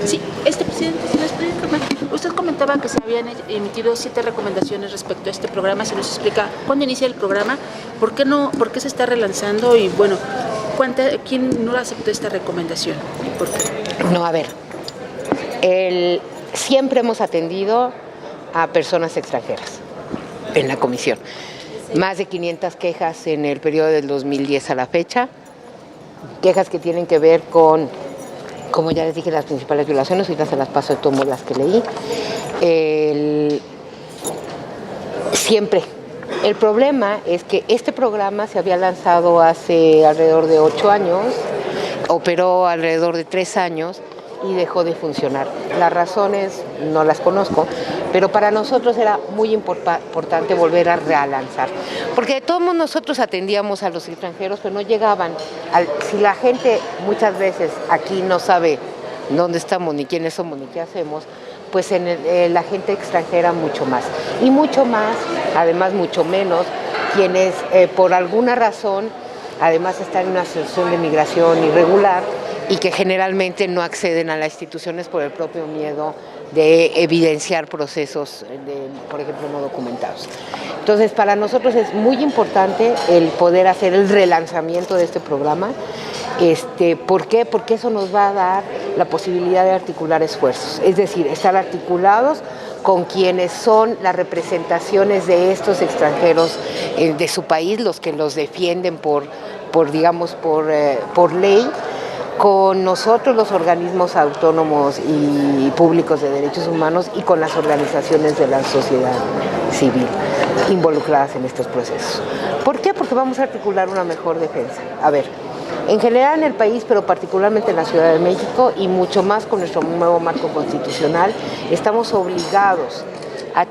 Sí, presidente, si nos puede informar, usted comentaba que se habían emitido 7 recomendaciones respecto a este programa. Se nos explica cuándo inicia el programa, por qué se está relanzando y bueno, quién no aceptó esta recomendación y por qué. No, a ver, siempre hemos atendido a personas extranjeras en la comisión. Más de 500 quejas en el periodo del 2010 a la fecha, quejas que tienen que ver con, como ya les dije, las principales violaciones, ahorita se las paso de tomo las que leí. Siempre. El problema es que este programa se había lanzado hace alrededor de 8 años, operó alrededor de 3 años y dejó de funcionar. Las razones no las conozco, pero para nosotros era muy importante volver a relanzar, porque de todos modos nosotros atendíamos a los extranjeros, pero no llegaban. Si la gente muchas veces aquí no sabe dónde estamos, ni quiénes somos, ni qué hacemos, pues la gente extranjera mucho más. Y mucho más, además mucho menos, quienes por alguna razón, además están en una situación de migración irregular y que generalmente no acceden a las instituciones por el propio miedo de evidenciar procesos, por ejemplo, no documentados. Entonces, para nosotros es muy importante el poder hacer el relanzamiento de este programa. ¿Por qué? Porque eso nos va a dar la posibilidad de articular esfuerzos, es decir, estar articulados con quienes son las representaciones de estos extranjeros de su país, los que los defienden por ley, con nosotros los organismos autónomos y públicos de derechos humanos y con las organizaciones de la sociedad civil involucradas en estos procesos. ¿Por qué? Porque vamos a articular una mejor defensa. A ver, en general en el país, pero particularmente en la Ciudad de México y mucho más con nuestro nuevo marco constitucional, estamos obligados a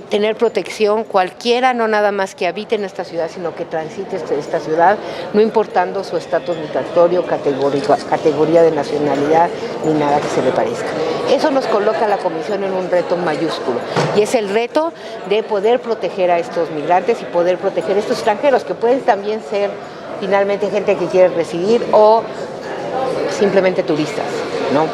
tener protección cualquiera, no nada más que habite en esta ciudad, sino que transite esta ciudad, no importando su estatus migratorio, categoría de nacionalidad, ni nada que se le parezca. Eso nos coloca a la Comisión en un reto mayúsculo, y es el reto de poder proteger a estos migrantes y poder proteger a estos extranjeros, que pueden también ser finalmente gente que quiere residir o simplemente turistas, ¿no?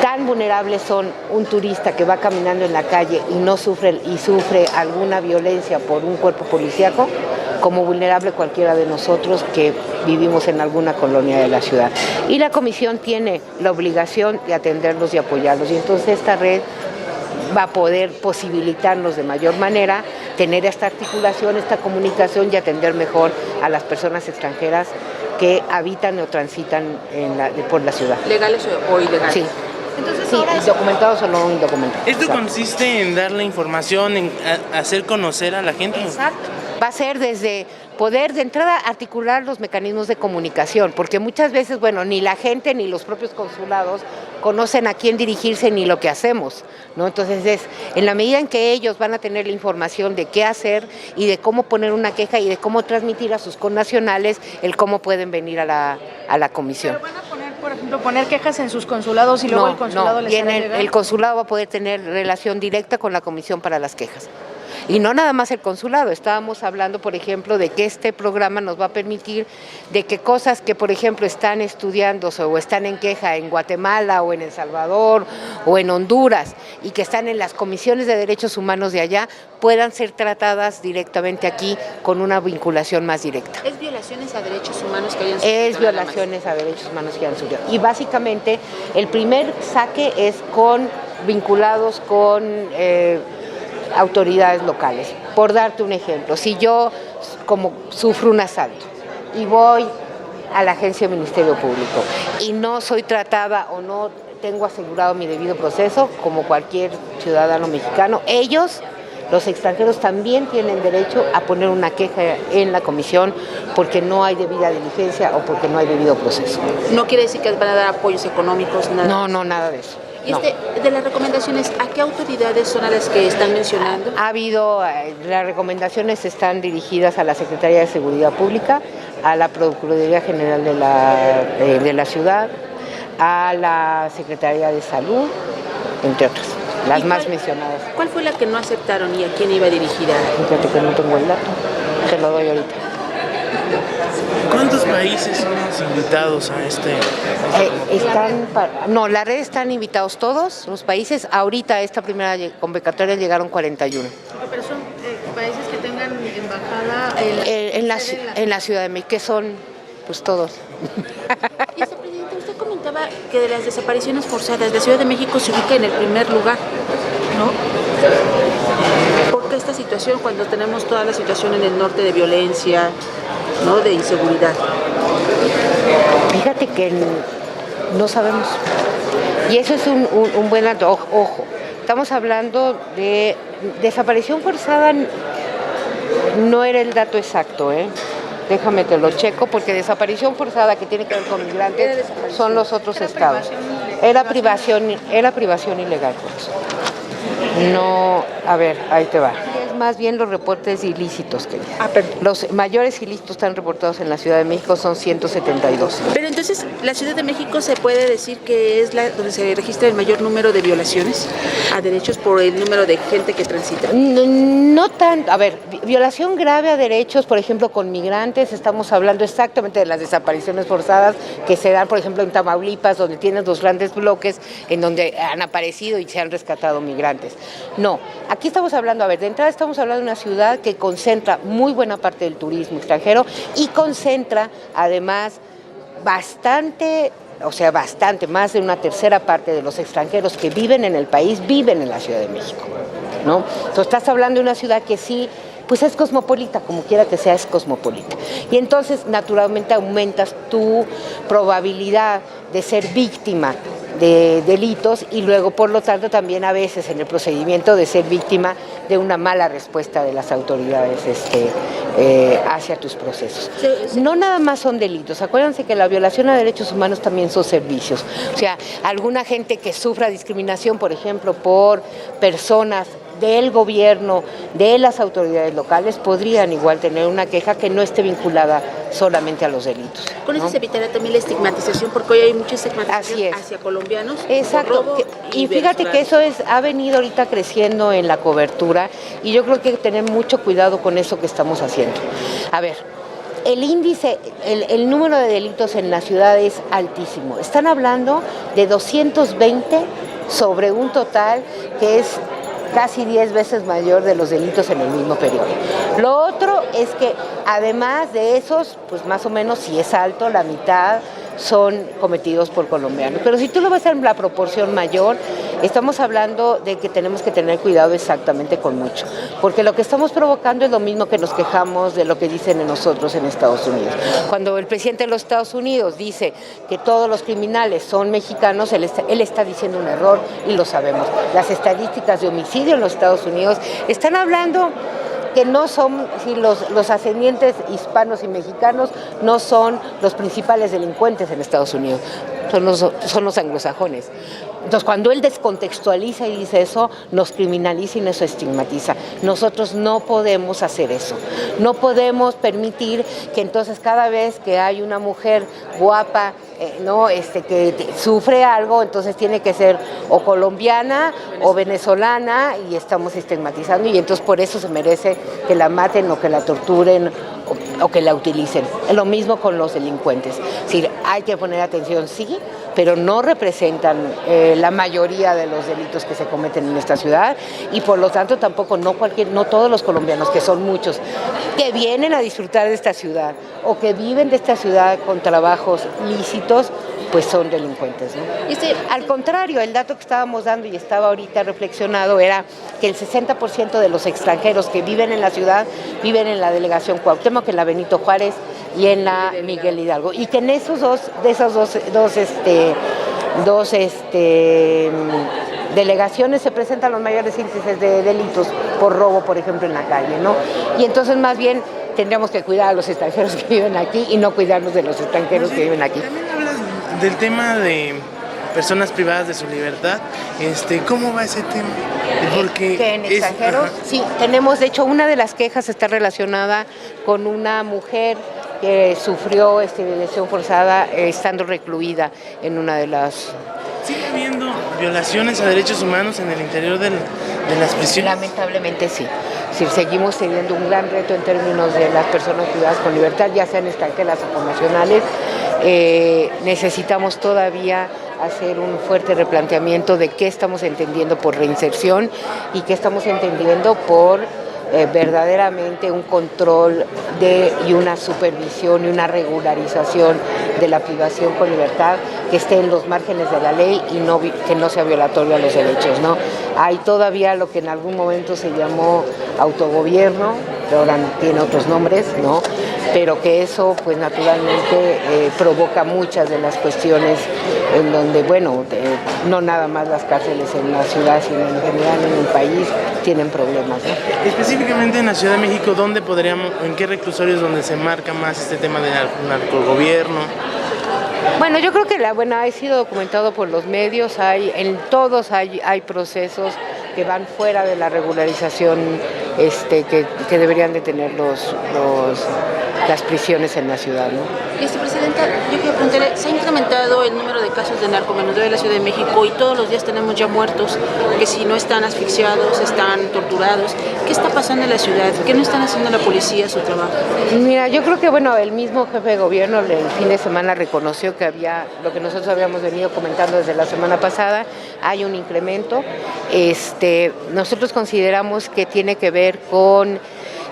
Tan vulnerables son un turista que va caminando en la calle y sufre alguna violencia por un cuerpo policíaco, como vulnerable cualquiera de nosotros que vivimos en alguna colonia de la ciudad. Y la Comisión tiene la obligación de atenderlos y apoyarlos, y entonces esta red va a poder posibilitarnos de mayor manera tener esta articulación, esta comunicación y atender mejor a las personas extranjeras que habitan o transitan por la ciudad. ¿Legales o ilegales? Sí. Entonces, sí, indocumentados o no indocumentados. ¿Esto consiste en dar la información, en hacer conocer a la gente? Exacto. Va a ser desde poder de entrada articular los mecanismos de comunicación, porque muchas veces, ni la gente ni los propios consulados conocen a quién dirigirse ni lo que hacemos, ¿no? Entonces en la medida en que ellos van a tener la información de qué hacer y de cómo poner una queja y de cómo transmitir a sus connacionales el cómo pueden venir a la comisión. ¿Pero van a poner, por ejemplo, poner quejas en sus consulados y luego el consulado les hará llegar? El consulado va a poder tener relación directa con la Comisión para las Quejas. Y no nada más el consulado, estábamos hablando, por ejemplo, de que este programa nos va a permitir de que cosas que, por ejemplo, están estudiándose o están en queja en Guatemala o en El Salvador o en Honduras y que están en las comisiones de derechos humanos de allá, puedan ser tratadas directamente aquí con una vinculación más directa. ¿Es violaciones a derechos humanos que hayan sufrido? Es violaciones a derechos humanos que hayan sufrido. Y básicamente el primer saque es vinculados con autoridades locales. Por darte un ejemplo, si yo como sufro un asalto y voy a la agencia del Ministerio Público y no soy tratada o no tengo asegurado mi debido proceso, como cualquier ciudadano mexicano, ellos, los extranjeros, también tienen derecho a poner una queja en la comisión porque no hay debida diligencia o porque no hay debido proceso. ¿No quiere decir que van a dar apoyos económicos? Nada. No, nada de eso. Y de las recomendaciones, ¿a qué autoridades son a las que están mencionando? Las recomendaciones están dirigidas a la Secretaría de Seguridad Pública, a la Procuraduría General de la Ciudad, a la Secretaría de Salud, entre otras, las más mencionadas. ¿Cuál fue la que no aceptaron y a quién iba dirigida? Fíjate que no tengo el dato, te lo doy ahorita. ¿Cuántos países son los invitados a este? La red están invitados todos los países. Ahorita a esta primera convocatoria llegaron 41. Pero son países que tengan embajada En la Ciudad de México, que son pues todos. Vicepresidente, usted comentaba que de las desapariciones forzadas, la Ciudad de México se ubica en el primer lugar, ¿no? ¿Por qué esta situación cuando tenemos toda la situación en el norte de violencia, ¿no? De inseguridad? Fíjate que no sabemos. Y eso es un buen dato. Ojo, estamos hablando de desaparición forzada, no era el dato exacto, ¿eh? Déjame te lo checo, porque desaparición forzada que tiene que ver con migrantes son los otros estados. Era privación ilegal, por eso. No, a ver, ahí te va. Es más bien los reportes ilícitos que los mayores ilícitos están reportados en la Ciudad de México, son 172. Pero entonces, ¿la Ciudad de México se puede decir que es donde se registra el mayor número de violaciones a derechos por el número de gente que transita? No tanto, a ver, violación grave a derechos, por ejemplo, con migrantes, estamos hablando exactamente de las desapariciones forzadas que se dan, por ejemplo, en Tamaulipas, donde tienes los grandes bloques en donde han aparecido y se han rescatado migrantes. No, aquí estamos hablando, a ver, de entrada estamos hablando de una ciudad que concentra muy buena parte del turismo extranjero y concentra además bastante, más de una tercera parte de los extranjeros que viven en el país viven en la Ciudad de México, ¿no? Entonces estás hablando de una ciudad que sí, pues es cosmopolita, como quiera que sea, es cosmopolita. Y entonces, naturalmente, aumentas tu probabilidad de ser víctima de delitos y luego, por lo tanto, también a veces en el procedimiento de ser víctima de una mala respuesta de las autoridades hacia tus procesos. No nada más son delitos, acuérdense que la violación a derechos humanos también son servicios. O sea, alguna gente que sufra discriminación, por ejemplo, por personas del gobierno, de las autoridades locales, podrían igual tener una queja que no esté vinculada solamente a los delitos. Con eso se evitará también la estigmatización, porque hoy hay mucha estigmatización Así es. hacia colombianos. Exacto, y fíjate que eso ha venido ahorita creciendo en la cobertura y yo creo que hay que tener mucho cuidado con eso que estamos haciendo. A ver, el índice, el número de delitos en la ciudad es altísimo. Están hablando de 220 sobre un total que es casi 10 veces mayor de los delitos en el mismo periodo. Lo otro es que además de esos, pues más o menos si es alto, la mitad son cometidos por colombianos. Pero si tú lo ves en la proporción mayor, estamos hablando de que tenemos que tener cuidado exactamente con mucho, porque lo que estamos provocando es lo mismo que nos quejamos de lo que dicen de nosotros en Estados Unidos. Cuando el presidente de los Estados Unidos dice que todos los criminales son mexicanos, él está diciendo un error y lo sabemos. Las estadísticas de homicidio en los Estados Unidos están hablando que no son, si los ascendientes hispanos y mexicanos no son los principales delincuentes en Estados Unidos, son los anglosajones. Entonces, cuando él descontextualiza y dice eso, nos criminaliza y nos estigmatiza. Nosotros no podemos hacer eso. No podemos permitir que entonces cada vez que hay una mujer guapa, que sufre algo, entonces tiene que ser o colombiana o venezolana y estamos estigmatizando y entonces por eso se merece que la maten o que la torturen o que la utilicen. Es lo mismo con los delincuentes. Es decir, hay que poner atención, sí, pero no representan la mayoría de los delitos que se cometen en esta ciudad y por lo tanto tampoco no todos los colombianos, que son muchos, que vienen a disfrutar de esta ciudad o que viven de esta ciudad con trabajos lícitos, pues son delincuentes, ¿no? Al contrario, el dato que estábamos dando y estaba ahorita reflexionado era que el 60% de los extranjeros que viven en la ciudad viven en la delegación Cuauhtémoc, en la Benito Juárez y en la Miguel Hidalgo, y que en esas dos delegaciones se presentan los mayores índices de delitos por robo, por ejemplo, en la calle, ¿no? Y entonces más bien tendríamos que cuidar a los extranjeros que viven aquí y no cuidarnos de los extranjeros que viven aquí. También hablas del tema de personas privadas de su libertad. ¿Cómo va ese tema? Porque que en extranjeros, sí, tenemos, de hecho, una de las quejas está relacionada con una mujer que sufrió violación forzada estando recluida en una de las... ¿Sigue habiendo violaciones a derechos humanos en el interior de las prisiones? Lamentablemente sí. Es decir, seguimos teniendo un gran reto en términos de las personas privadas con libertad, ya sean extranjeras o connacionales. Necesitamos todavía hacer un fuerte replanteamiento de qué estamos entendiendo por reinserción y qué estamos entendiendo por verdaderamente un control y una supervisión y una regularización de la privación con libertad que esté en los márgenes de la ley y que no sea violatorio a los derechos, ¿no? Hay todavía lo que en algún momento se llamó autogobierno, que ahora tiene otros nombres, ¿no? Pero que eso pues naturalmente provoca muchas de las cuestiones en donde, bueno, no nada más las cárceles en la ciudad, sino en general en el país tienen problemas, ¿no? Específicamente en la Ciudad de México, ¿dónde en qué reclusorios donde se marca más este tema del narcogobierno? Bueno, yo creo que ha sido documentado por los medios, en todos hay procesos que van fuera de la regularización que deberían de tener las prisiones en la ciudad, ¿no? Presidenta, yo quiero preguntarle, se ha incrementado el número de casos de narcomenudeo en la Ciudad de México y todos los días tenemos ya muertos, que si no están asfixiados, están torturados. ¿Qué está pasando en la ciudad? ¿Qué no están haciendo la policía su trabajo? Mira, yo creo que el mismo jefe de gobierno el fin de semana reconoció que había, lo que nosotros habíamos venido comentando desde la semana pasada, hay un incremento. Nosotros consideramos que tiene que ver con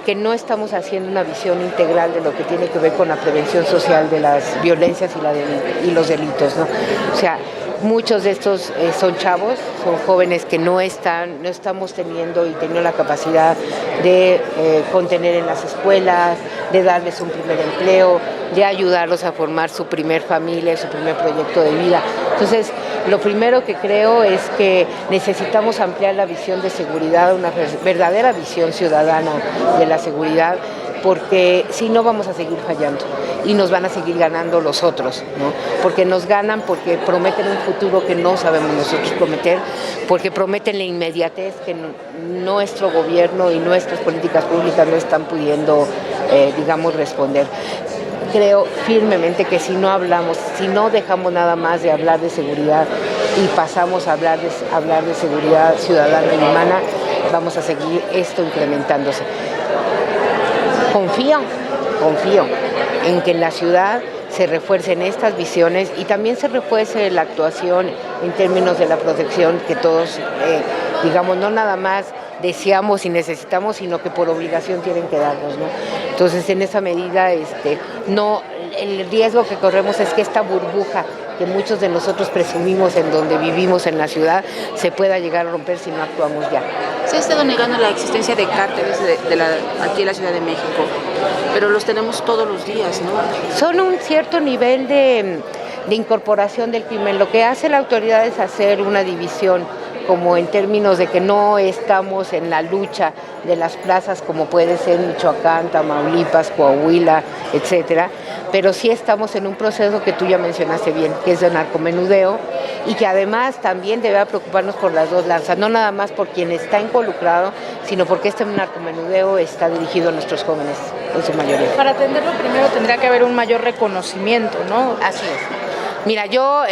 que no estamos haciendo una visión integral de lo que tiene que ver con la prevención social de las violencias y los delitos, ¿no? O sea, muchos de estos son chavos, son jóvenes que no estamos teniendo y teniendo la capacidad de contener en las escuelas, de darles un primer empleo, de ayudarlos a formar su primer familia, su primer proyecto de vida. Entonces, lo primero que creo es que necesitamos ampliar la visión de seguridad, una verdadera visión ciudadana de la seguridad, porque si no vamos a seguir fallando y nos van a seguir ganando los otros, ¿no? Porque nos ganan porque prometen un futuro que no sabemos nosotros prometer, porque prometen la inmediatez que nuestro gobierno y nuestras políticas públicas no están pudiendo, responder. Creo firmemente que si no dejamos nada más de hablar de seguridad y pasamos a hablar de seguridad ciudadana y humana, vamos a seguir esto incrementándose. Confío en que en la ciudad se refuercen estas visiones y también se refuerce la actuación en términos de la protección que todos, no nada más deseamos y necesitamos, sino que por obligación tienen que darnos, ¿no? Entonces, en esa medida, el riesgo que corremos es que esta burbuja que muchos de nosotros presumimos en donde vivimos en la ciudad se pueda llegar a romper si no actuamos ya. Se ha estado negando la existencia de cárteles aquí en la Ciudad de México, pero los tenemos todos los días, ¿no? Son un cierto nivel de incorporación del crimen. Lo que hace la autoridad es hacer una división, como en términos de que no estamos en la lucha de las plazas como puede ser Michoacán, Tamaulipas, Coahuila, etcétera, pero sí estamos en un proceso que tú ya mencionaste bien, que es de narcomenudeo y que además también debe preocuparnos por las dos lanzas, no nada más por quien está involucrado, sino porque este narcomenudeo está dirigido a nuestros jóvenes en su mayoría. Para atenderlo primero tendría que haber un mayor reconocimiento, ¿no? Así es. Mira, yo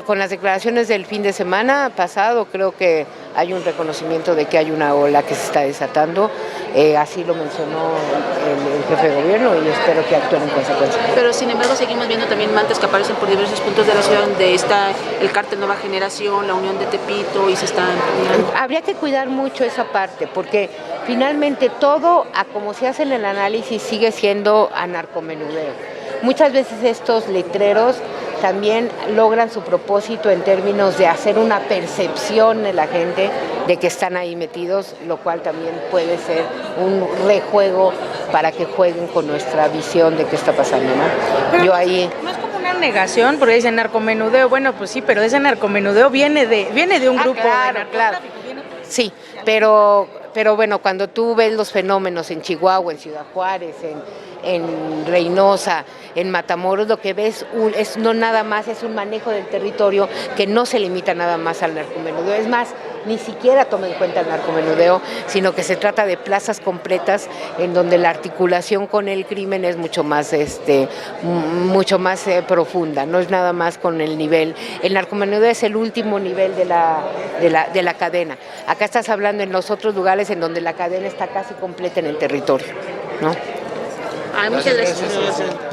con las declaraciones del fin de semana pasado creo que hay un reconocimiento de que hay una ola que se está desatando, así lo mencionó el jefe de gobierno y espero que actúen en consecuencia. Pero sin embargo seguimos viendo también mantas que aparecen por diversos puntos de la ciudad donde está el cártel Nueva Generación, la Unión de Tepito y se están... Habría que cuidar mucho esa parte porque finalmente todo, a como se hace en el análisis, sigue siendo a narcomenudeo. Muchas veces estos letreros también logran su propósito en términos de hacer una percepción de la gente de que están ahí metidos, lo cual también puede ser un rejuego para que jueguen con nuestra visión de qué está pasando, ¿no? Pero no es como una negación, porque dicen narcomenudeo, bueno, pues sí, pero ese narcomenudeo viene de un grupo de narcotráfico. Claro. Sí, pero bueno, cuando tú ves los fenómenos en Chihuahua, en Ciudad Juárez, en Reynosa, en Matamoros, lo que ves no nada más es un manejo del territorio que no se limita nada más al narcomenudeo. Es más, ni siquiera toma en cuenta el narcomenudeo, sino que se trata de plazas completas en donde la articulación con el crimen es mucho más profunda, no es nada más con el nivel. El narcomenudeo es el último nivel de la cadena. Acá estás hablando en los otros lugares en donde la cadena está casi completa en el territorio, ¿no? Muchas gracias.